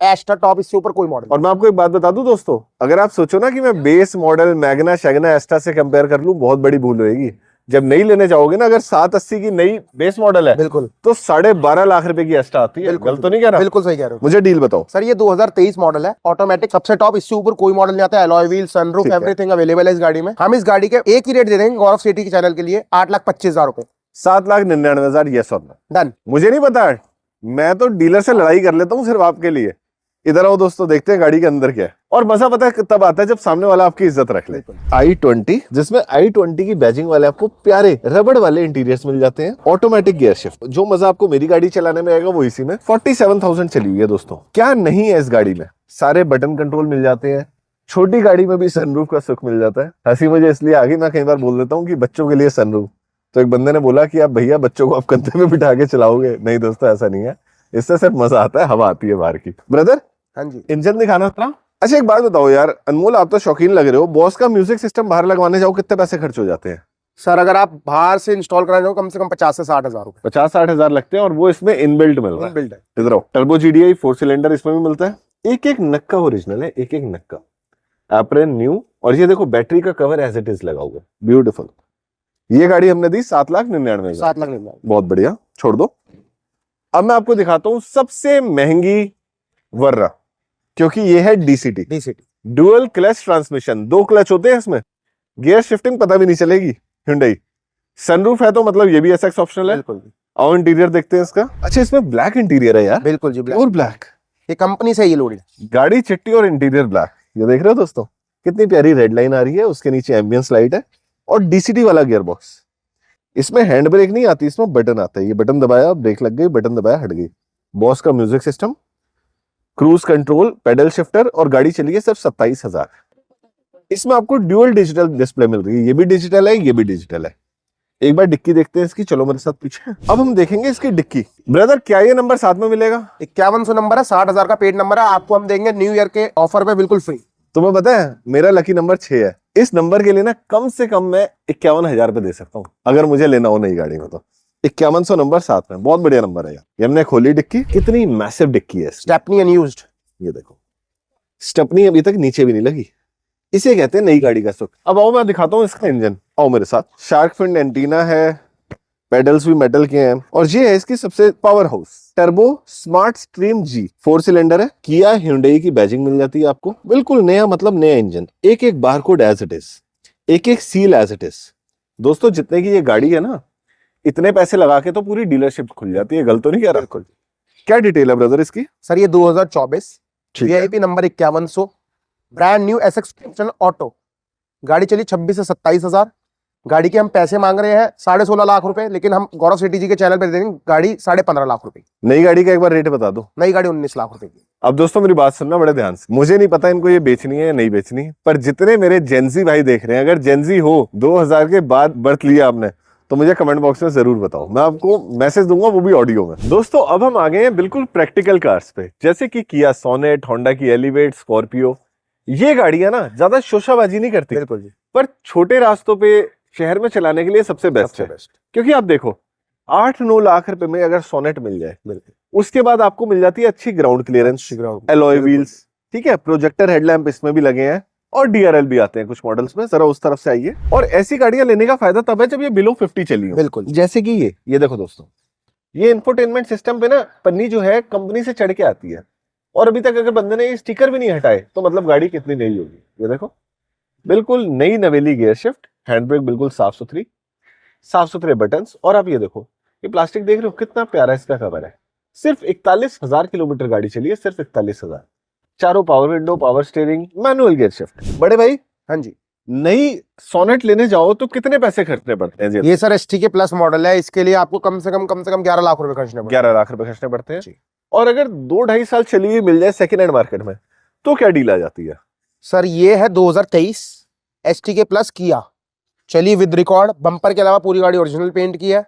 एस्टा टॉप, इससे ऊपर कोई मॉडल। और मैं आपको एक बात बता दूं दोस्तों, अगर आप सोचो ना कि मैं बेस मॉडल मैग्ना शैग्ना एस्टा से कंपेयर कर लूं, बहुत बड़ी भूल होगी। जब नई लेने जाओगे ना, अगर 780 की नई बेस मॉडल है, बिल्कुल, तो 12.5 लाख रुपए की एस्टा आती है। गलत तो नहीं कह रहा? बिल्कुल सही कह रहे हो। मुझे डील बताओ। सर ये 2023 मॉडल है, ऑटोमेटिक, सबसे टॉप, इससे ऊपर कोई मॉडल नहीं आता है। Alloy wheel, sunroof, everything available है इस गाड़ी में। हम इस गाड़ी के एक ही रेट दे देंगे गौरव सेठी के चैनल के लिए, 8,25,000 रुपए। 7,99,000 यस और नो? डन। मुझे नहीं पता, मैं तो डीलर से लड़ाई कर लेता हूँ सिर्फ आपके लिए। इधर आओ दोस्तों, देखते हैं गाड़ी के अंदर क्या है, और मजा पता है तब आता है जब सामने वाला आपकी इज्जत रख ले। i20, जिसमें i20 की बैजिंग वाले आपको प्यारे रबड़ वाले इंटीरियर्स मिल जाते हैं, ऑटोमेटिक गियर शिफ्ट। जो मजा आपको मेरी गाड़ी चलाने में आएगा वो इसी में। 47,000 चली हुई है दोस्तों, क्या नहीं है इस गाड़ी में। सारे बटन कंट्रोल मिल जाते हैं, छोटी गाड़ी में भी सनरूफ का सुख मिल जाता है। हंसी मुझे इसलिए आ गई, मैं कई बार बोल देता हूँ कि बच्चों के लिए सनरूफ। तो एक बंदे ने बोला कि आप भैया बच्चों को आप कंधे पे बिठा के चलाओगे? नहीं दोस्तों, ऐसा नहीं है। इससे सिर्फ मजा आता है, हवा आती है बाहर की। ब्रदर हाँ जी। इंजन दिखाना था। अच्छा एक बात बताओ यार अनमोल, आप तो शौकीन लग रहे हो, बॉस का म्यूजिक सिस्टम बाहर लगवाने जाओ कितने पैसे खर्च हो जाते हैं? सर अगर आप बाहर से इंस्टॉल कराने जाओ कम से कम 50 से 60 हजार रुपए। 50-60 हजार लगते हैं और वो इसमें इनबिल्ट मिल रहा है। इनबिल्ट है। इधर आओ, टर्बो GDI 4 सिलेंडर इसमें भी मिलता है। एक एक नक्का ओरिजिनल है, एक एक नक्का एप्रन न्यू। और ये देखो बैटरी का कवर एज इट इज लगा हुआ है, ब्यूटीफुल। ये गाड़ी हमने दी 7,99,000। 7,99,000। बहुत बढ़िया, छोड़ दो। अब मैं आपको दिखाता हूं सबसे महंगी वर्रा, क्योंकि ये है DCT, dual clutch transmission. 2 clutch होते हैं इसमें, गियर शिफ्टिंग पता भी नहीं चलेगी। Hyundai सनरूफ है तो मतलब ये भी SX ऑप्शनल है। बिल्कुल। और इंटीरियर देखते हैं इसका। अच्छा इसमें ब्लैक इंटीरियर है यार। बिल्कुल जी, ब्लैक। और ब्लैक, ये कंपनी से ये लोडेड है। गाड़ी चिट्टी और इंटीरियर ब्लैक। ये देख रहे हो दोस्तों कितनी प्यारी रेड लाइन आ रही है, उसके नीचे एम्बियंस लाइट है और DCT वाला गियर बॉक्स। इसमें हैंड ब्रेक नहीं आती, इसमें बटन आता है। ये बटन दबाया ब्रेक लग गई, बटन दबाया हट गई। बॉस का music system, cruise control, pedal shifter और गाड़ी चली है सिर्फ 27,000। इसमें आपको ड्यूअल डिजिटल डिस्प्ले मिल रही है, ये भी डिजिटल है, ये भी डिजिटल है। एक बार डिक्की देखते हैं इसकी, चलो मेरे साथ पीछे। अब हम देखेंगे इसकी डिक्की। ब्रदर क्या ये नंबर साथ में मिलेगा? 5100 नंबर है, 60,000 का पेड नंबर है। आपको हम देंगे न्यू ईयर के ऑफर पे बिल्कुल फ्री। तुम्हें पता है मेरा लकी नंबर 6 है। इस नंबर के लिए ना कम से कम मैं 51,000 रुपए दे सकता हूँ अगर मुझे लेना हो नई गाड़ी में तो। 5100 नंबर साथ में, बहुत बढ़िया नंबर है यार। ये हमने खोली डिक्की, कितनी मैसिव डिक्की है। Stepney unused. ये देखो स्टेपनी अभी तक नीचे भी नहीं लगी, इसे कहते हैं नई गाड़ी का सुख। अब आओ मैं दिखाता हूँ इसका इंजन, आओ मेरे साथ। शार्क फिन एंटीना है, पेडल्स भी मेटल के हैं और ये है इसकी सबसे power house turbo smart stream G 4 cylinder है। किया Hyundai की बैजिंग मिल जाती है आपको, बिल्कुल नया, मतलब नया इंजन। एक एक बारकोड एज इट इज, एक एक सील एज इट इज। दोस्तों जितने की ये गाड़ी है ना, इतने पैसे लगा के तो पूरी डीलरशिप खुल जाती है, गलत तो नहीं कह रहा? बिल्कुल। क्या डिटेल है ब्रदर इसकी? सर ये 2024 ठीक है। VIP number 5100, brand new SX auto. गाड़ी चली 26 से 27,000। गाड़ी के हम पैसे मांग रहे हैं 16.5 लाख रुपए, लेकिन हम गौरव सेठी जी के चैनल पर देंगे गाड़ी 15.5 लाख रुपए। नई गाड़ी का एक बार रेट बता दो। नई गाड़ी 19 लाख रुपए की। अब दोस्तों मेरी बात सुनना बड़े ध्यान से, मुझे नहीं पता इनको ये बेचनी है या नहीं बेचनी, पर जितने मेरे जेंजी भाई देख रहे हैं, अगर जेंजी हो 2000 के बाद बर्थ लिया आपने तो मुझे कमेंट बॉक्स में जरूर बताओ, मैं आपको मैसेज दूंगा, वो भी ऑडियो में। दोस्तों अब हम आ गए हैं बिल्कुल प्रैक्टिकल कार्स पे, जैसे कि किया सोनेट, होंडा की एलिवेट, स्कॉर्पियो। ये गाड़ियां ना ज्यादा शोशाबाजी नहीं करती, बिल्कुल जी, पर छोटे रास्तों पे शहर में चलाने के लिए सबसे बेस्ट है। क्योंकि आप देखो 8-9 लाख रुपए में अगर सोनेट मिल जाए, उसके बाद आपको मिल जाती है अच्छी ग्राउंड क्लियरेंस, एलॉय व्हील्स, ठीक है, प्रोजेक्टर हेडलैम्प इसमें भी लगे हैं और DRL भी आते हैं कुछ मॉडल्स में। जरा उस तरफ से आइए। और ऐसी गाड़ियां लेने का फायदा तब है जब ये बिलो 50 चली हो। बिल्कुल। जैसे कि ये देखो दोस्तों, ये इंफोटेनमेंट सिस्टम पे ना पन्नी जो है कंपनी से चढ़ के आती है, और अभी तक अगर बंदे ने ये स्टिकर भी नहीं हटाए तो मतलब गाड़ी कितनी नई होगी। ये देखो बिल्कुल नई नवेली गियर शिफ्ट, हैंड ब्रेक बिल्कुल साफ सुथरे बटन्स। और आप ये देखो, ये प्लास्टिक देख रहे हो कितना प्यारा इसका कवर है। सिर्फ 41,000 किलोमीटर गाड़ी चली है, सिर्फ 41,000। चारों power window, power steering, manual gear shift. बड़े भाई हाँ जी, नई सोनेट लेने जाओ तो कितने पैसे खर्चने पड़ते हैं? ये सर ST के प्लस मॉडल है, इसके लिए आपको कम से कम 11 लाख रुपए खर्चने पड़ते हैं। 11 लाख रुपए खर्चने पड़ते हैं जी। और अगर 2-2.5 साल चली हुई मिल जाए सेकेंड हैंड मार्केट में तो क्या डील आ जाती है? सर ये है 2023 ST के प्लस किया, चली विद रिकॉर्ड, बम्पर के अलावा पूरी गाड़ी ओरिजिनल पेंट की है।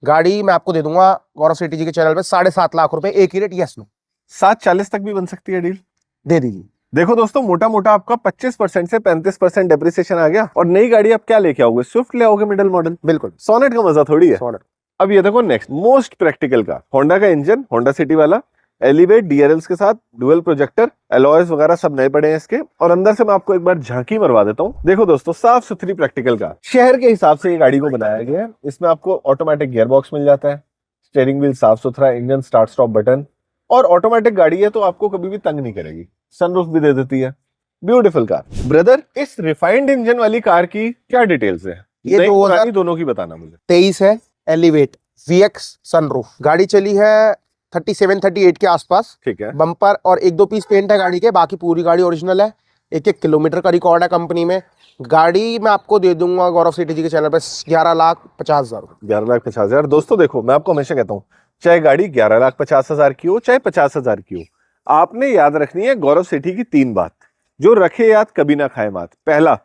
गाड़ी मैं आपको दे दूंगा गौरव सेठी जी के चैनल पे 7.5 लाख रुपए, एक ही रेट। यस नो 740 तक भी बन सकती है डील, दे दीजिए। देखो दोस्तों मोटा मोटा आपका 25% से 35% डेप्रिसिएशन आ गया। और नई गाड़ी आप क्या लेके आओगे? स्विफ्ट ले आओगे मिडिल मॉडल। बिल्कुल, सोनेट का मजा थोड़ी है। सोनेट। अब ये देखो नेक्स्ट मोस्ट प्रैक्टिकल का होंडा का इंजन, होंडा सिटी वाला, एलिवेट DRLs के साथ, डुअल प्रोजेक्टर, एलॉयज वगैरह सब नए पड़े हैं इसके। और अंदर से मैं आपको एक बार झांकी मरवा देता हूँ। देखो दोस्तों साफ सुथरी प्रैक्टिकल कार, शहर के हिसाब से ये गाड़ी को बनाया गया है। इसमें आपको ऑटोमेटिक गियर बॉक्स मिल जाता है, स्टीयरिंग व्हील साफ सुथरा, इंजन स्टार्ट स्टॉप बटन, और ऑटोमेटिक गाड़ी है तो आपको कभी भी तंग नहीं करेगी, सनरूफ भी दे देती है। Beautiful car. ब्रदर इस रिफाइंड इंजन वाली कार की क्या डिटेल्स है? ये 2023 दोनों की बताना मुझे। है, एलिवेट VX सनरूफ। गाड़ी चली है 37-38 के आसपास। ठीक है, बम्पर और 1-2 पीस पेंट है गाड़ी के, बाकी पूरी गाड़ी ओरिजिनल है। 1-1 किलोमीटर का रिकॉर्ड है कंपनी में। गाड़ी मैं आपको दे दूंगा गौरव सेठी जी के चैनल पर 11,50,000। 11,50,000। दोस्तों देखो मैं आपको हमेशा कहता हूँ, चाहे गाड़ी 11,50,000 की हो चाहे 50,000 की हो, आपने याद रखनी है गौरव सेठी की 3 बात, जो रखे याद कभी ना खाए मात। पहला,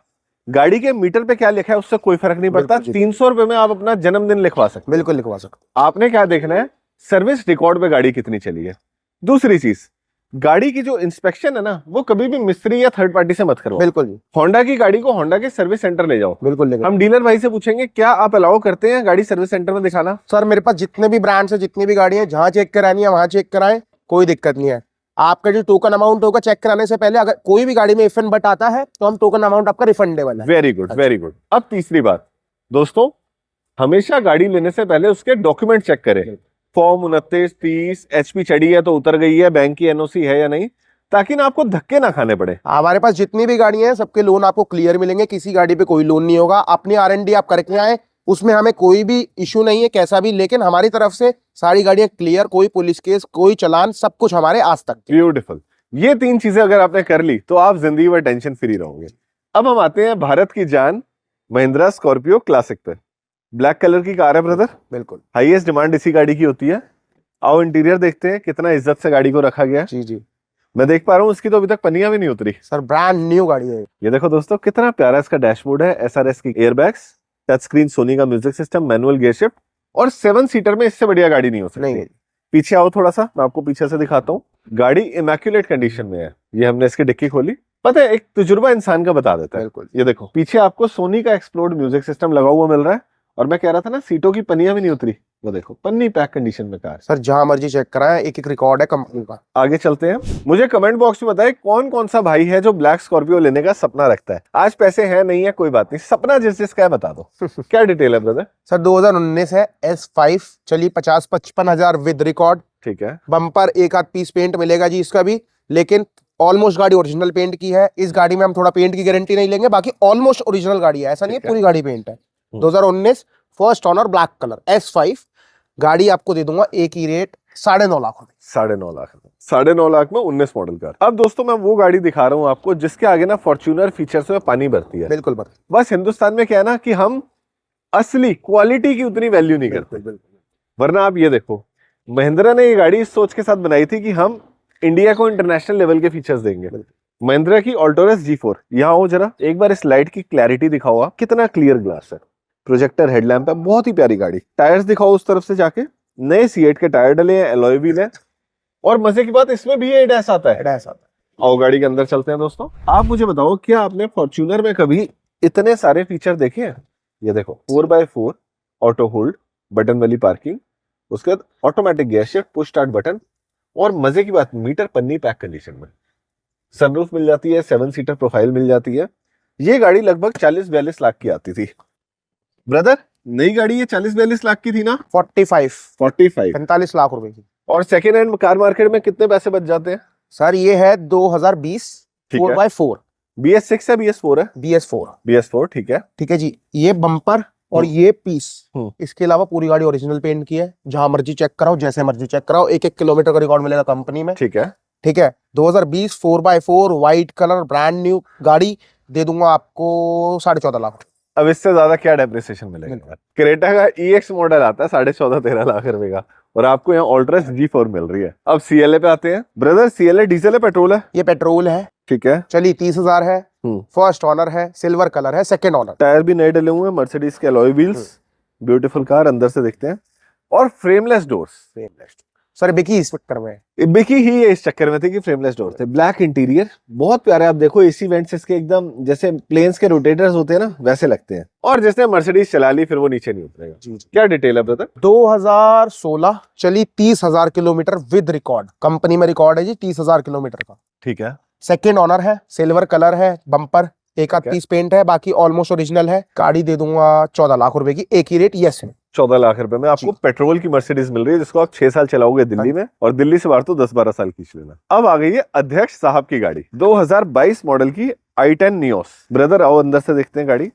गाड़ी के मीटर पे क्या लिखा है उससे कोई फर्क नहीं पड़ता। 300 रुपए में आप अपना जन्मदिन लिखवा सकते, बिल्कुल लिखवा सकते। आपने क्या देखना है सर्विस रिकॉर्ड पे गाड़ी कितनी चली है। दूसरी चीज, गाड़ी की जो इंस्पेक्शन है ना, वो कभी भी मिस्त्री या थर्ड पार्टी से मत करवाओ। बिल्कुल जी, होंडा की गाड़ी को होंडा के सर्विस सेंटर ले जाओ। बिल्कुल लेंगे। हम डीलर भाई से पूछेंगे क्या आप अलाउ करते हैं गाड़ी सर्विस सेंटर में दिखाना। सर मेरे पास जितने भी ब्रांड्स है, जितनी भी गाड़ी है, जहाँ चेक करानी है वहां चेक कराएं, कोई दिक्कत नहीं है। आपका जो टोकन अमाउंट होगा चेक कराने से पहले, अगर कोई भी गाड़ी में इफ एंड बट आता है तो हम टोकन अमाउंट आपका रिफंडेबल है। Very good, very good. अब तीसरी बात दोस्तों, हमेशा गाड़ी लेने से पहले उसके डॉक्यूमेंट चेक करें। फॉर्म 29, 30 HP चढ़ी है तो उतर गई है, बैंक की NOC है या नहीं, ताकि ना आपको धक्के ना खाने पड़े। हमारे पास जितनी भी गाड़ियां हैं सबके लोन आपको क्लियर मिलेंगे, किसी गाड़ी पे कोई लोन नहीं होगा। अपनी R&D आप करके आए, उसमें हमें कोई भी इशू नहीं है कैसा भी, लेकिन हमारी तरफ से सारी गाड़ियां क्लियर, कोई पुलिस केस, कोई चालान, सब कुछ हमारे आज तक। ब्यूटीफुल। ये 3 चीजें अगर आपने कर ली तो आप जिंदगी भर टेंशन फ्री रहोगे। अब हम आते हैं भारत की जान महिंद्रा स्कॉर्पियो क्लासिक पे। ब्लैक कलर की कार है ब्रदर, बिल्कुल हाईएस्ट डिमांड इसी गाड़ी की होती है। आओ इंटीरियर देखते हैं कितना इज्जत से गाड़ी को रखा गया है। जी जी मैं देख पा रहा हूँ इसकी तो अभी तक पन्नियां भी नहीं उतरी। सर, ब्रांड न्यू गाड़ी है। ये देखो दोस्तों कितना प्यारा इसका डैशबोर्ड है, SRS की एयरबैग्स, टच स्क्रीन, सोनी का music system, manual gear shift, और 7 सीटर में इससे बढ़िया गाड़ी नहीं हो सकती। नहीं। पीछे आओ थोड़ा सा, मैं आपको पीछे से दिखाता हूँ। गाड़ी इमैक्युलेट कंडीशन में है। ये हमने इसकी डिक्की खोली, पता है एक तजुर्बा इंसान का बता देता है। बिल्कुल। ये देखो पीछे आपको सोनी का एक्सप्लोर्ड म्यूजिक सिस्टम लगा हुआ मिल रहा है, और मैं कह रहा था ना सीटों की पन्नियां भी नहीं उतरी, वो देखो पन्नी पैक कंडीशन में कार। सर जहां मर्जी चेक कराएं, एक एक रिकॉर्ड है कंपनी का। आगे चलते हैं। मुझे कमेंट बॉक्स में बताएं कौन कौन सा भाई है जो ब्लैक स्कॉर्पियो लेने का सपना रखता है। आज पैसे हैं नहीं है कोई बात नहीं, सपना जिस जिसका है बता दो। क्या डिटेल है ब्रदर? सर 2019 है, S5 चली 50-55 हजार विद रिकॉर्ड। ठीक है, बम्पर एक आध पीस पेंट मिलेगा जी इसका भी, लेकिन ऑलमोस्ट गाड़ी ओरिजिनल पेंट की है। इस गाड़ी में हम थोड़ा पेंट की गारंटी नहीं लेंगे, बाकी ऑलमोस्ट ओरिजिनल गाड़ी है, ऐसा नहीं है पूरी गाड़ी पेंट है। 2019 first owner black colour S5 गाड़ी आपको दे दूंगा एक ही रेट 9.5 लाख रुपए। 9.5 लाख। 9.5 लाख में 19 मॉडल कार। अब दोस्तों मैं वो गाड़ी दिखा रहा हूँ आपको जिसके आगे ना फॉर्च्यूनर फीचर्स में पानी भरती है। बिल्कुल बस हिंदुस्तान में क्या है ना कि हम असली क्वालिटी की उतनी वैल्यू नहीं करते। वरना आप ये देखो, महिंद्रा ने ये गाड़ी इस सोच के साथ बनाई थी कि हम इंडिया को इंटरनेशनल लेवल के फीचर्स देंगे। महिंद्रा की ऑल्टोरस G4, यहाँ हो जरा, एक बार इस लाइट की क्लैरिटी दिखाओ आप, कितना क्लियर ग्लास है, प्रोजेक्टर हेडलैम्प है, बहुत ही प्यारी गाड़ी। टायर्स दिखाओ उस तरफ से जाके, नए C8 के टायर डले हैं, एलॉय व्हील है, और मजे की बात इसमें भी ये ADAS आता है। आओ गाड़ी के अंदर चलते हैं दोस्तों। आप मुझे बताओ क्या आपने फॉर्च्यूनर में कभी इतने सारे फीचर देखे हैं? ये देखो 4x4 ऑटो होल्ड, बटन वाली पार्किंग, उसके बाद automatic gear shift, push start button, और मजे की बात मीटर पन्नी पैक कंडीशन में, सनरूफ मिल जाती है, 7 सीटर प्रोफाइल मिल जाती है। ये गाड़ी लगभग 40-42 लाख की आती थी ब्रदर। नई गाड़ी ये 40-42 लाख की थी ना? 45 लाख रुपए की। और सेकेंड हैंड कार मार्केट में कितने पैसे बच जाते हैं? सर ये है 2020 ठीक है। 4x4 BS6 है, BS4 है? BS4 ठीक है। ठीक है जी। ये बम्पर और ये पीस, इसके अलावा पूरी गाड़ी ओरिजिनल पेंट की है। जहां मर्जी चेक कराओ, जैसे मर्जी चेक कराओ, 1-1 किलोमीटर का रिकॉर्ड मिलेगा कंपनी में। ठीक है। 2020 4x4 white colour brand new गाड़ी दे दूंगा आपको 14.5 लाख। अब इससे ज्यादा क्या डेप्रिसिएशन मिलेगा? क्रेटा का EX मॉडल आता है 14.5-13 लाख रुपए का, और आपको यहाँ ऑल्ट्रस G4 मिल रही है। अब CLA पे आते हैं ब्रदर। CLA डीजल है पेट्रोल है? ये पेट्रोल है। ठीक है। चलिए 30,000 है, फर्स्ट ऑनर है, सिल्वर कलर है, सेकंड ऑनर। टायर भी नए डले हुए हैं, मर्सिडीज के अलॉय व्हील्स, ब्यूटीफुल कार। अंदर से देखते हैं, और फ्रेमलेस डोर्स। सर बिकी इस चक्कर में, बिकी ही इस चक्कर में थी कि फ्रेमलेस डोर थे। ब्लैक इंटीरियर बहुत प्यारे, आप देखो AC वेंट्स इसके एकदम जैसे प्लेन्स के रोटेटर्स होते हैं ना, वैसे लगते हैं। और जिसने मर्सिडीज चला ली फिर वो नीचे नहीं उतरेगा। जी। क्या डिटेल है ब्रदर? 2016 चली 30,000 किलोमीटर विद रिकॉर्ड, कंपनी में रिकॉर्ड है जी 30,000 किलोमीटर का। ठीक है। सेकेंड ऑनर है, सिल्वर कलर है, बम्पर एक आध पीस पेंट है, बाकी ऑलमोस्ट ओरिजिनल है। गाड़ी दे दूंगा 14 लाख रुपए की, एक ही रेट यस है। 14 लाख रुपए में आपको पेट्रोल की मर्सिडीज मिल रही है, जिसको आप 6 साल चलाओगे दिल्ली में, और दिल्ली से बाहर तो 10-12 साल खींच लेना। अब आ गई है अध्यक्ष साहब की गाड़ी, 2022 मॉडल की i10 नियोस। ब्रदर आओ अंदर से देखते हैं गाड़ी।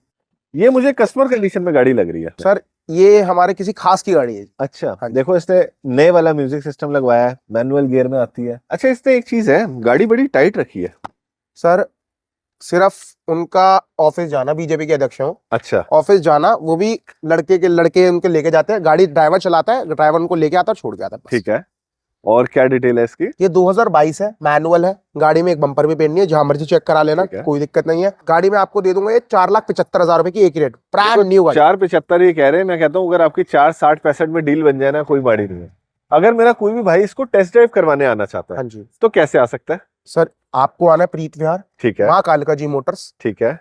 ये मुझे कस्टमर कंडीशन में गाड़ी लग रही है सर। ये हमारे किसी खास की गाड़ी है। अच्छा, देखो इसने नए वाला म्यूजिक सिस्टम लगवाया है, मैनुअल गियर में आती है। अच्छा, इसने एक चीज है, गाड़ी बड़ी टाइट रखी है सर। सिर्फ उनका ऑफिस जाना, बीजेपी के अध्यक्ष हो, अच्छा, ऑफिस जाना, वो भी लड़के उनके लेके जाते हैं। गाड़ी ड्राइवर चलाता है, ड्राइवर उनको लेके आता है, छोड़ के आता है। ठीक है। और क्या डिटेल है इसकी? ये 2022 है, मैनुअल है। गाड़ी में एक बम्पर भी पेंट नहीं है, जहां मर्जी चेक करा लेना, कोई दिक्कत नहीं है। गाड़ी में आपको दे दूंगा ये 4,75,000 रुपए की, एक रेट, ब्रांड न्यू गाड़ी। 4,75 ये कह रहे हैं। मैं कहता हूँ अगर आपकी 4,60-65 में डील बन जाए ना, कोई माड़ी नहीं है। अगर मेरा कोई भी भाई इसको टेस्ट ड्राइव करवाने आना चाहता है हाँ जी तो कैसे आ सकता है? सर, आपको आना है प्रीत विहार, ठीक है, माँ कालिका जी मोटर्स, ठीक है,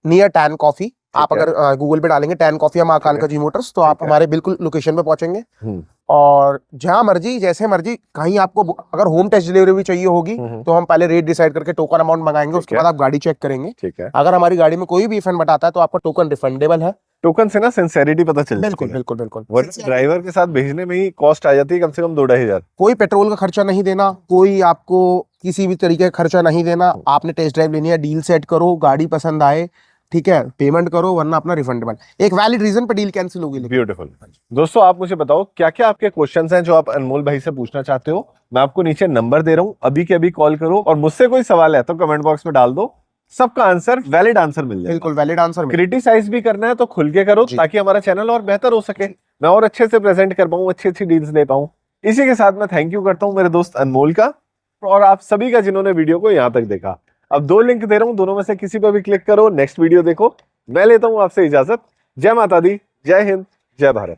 नियर टैन कॉफी। आप है। अगर गूगल पे डालेंगे टैन कॉफी या माँ कालिका जी मोटर्स तो आप है। हमारे बिल्कुल लोकेशन पे पहुंचेंगे। हम्म, और जहां मर्जी जैसे मर्जी कहीं आपको अगर होम टेस्ट डिलीवरी भी चाहिए होगी तो हम पहले रेट डिसाइड करके टोकन अमाउंट मंगाएंगे, उसके बाद आप गाड़ी चेक करेंगे। ठीक है। अगर हमारी गाड़ी में कोई भी इफेक्ट बताता है तो आपका टोकन रिफंडेबल है। टोकन से ना सिंसेरिटी पता चल बिल्कुल जाती है। बिल्कुल बिल्कुल। वरना ड्राइवर के साथ भेजने में ही कॉस्ट आ जाती है कम से कम 2-2,500। कोई पेट्रोल का खर्चा नहीं देना, कोई आपको किसी भी तरीके का खर्चा नहीं देना। आपने टेस्ट ड्राइव लेनी है, डील सेट करो, गाड़ी पसंद आए ठीक है पेमेंट करो, वरना अपना रिफंडेबल। एक वैलिड रीजन पे डील कैंसिल होगी। ब्यूटीफुल। दोस्तों आप मुझे बताओ क्या क्या आपके क्वेश्चंस हैं जो आप अनमोल भाई से पूछना चाहते हो। मैं आपको नीचे नंबर दे रहा हूं, अभी के अभी कॉल करो और मुझसे कोई सवाल है तो कमेंट बॉक्स में डाल दो, सबका आंसर वैलिड आंसर मिल जाए। बिल्कुल वैलिड आंसर। क्रिटिसाइज भी करना है तो खुल के करो ताकि हमारा चैनल और बेहतर हो सके, मैं और अच्छे से प्रेजेंट कर पाऊं, अच्छी अच्छी डील्स दे पाऊं। इसी के साथ मैं थैंक यू करता हूं मेरे दोस्त अनमोल का और आप सभी का जिन्होंने वीडियो को यहाँ तक देखा। अब 2 लिंक दे रहा हूं, दोनों में से किसी पर भी क्लिक करो, नेक्स्ट वीडियो देखो। मैं लेता हूं आपसे इजाजत। जय माता दी, जय हिंद, जय भारत।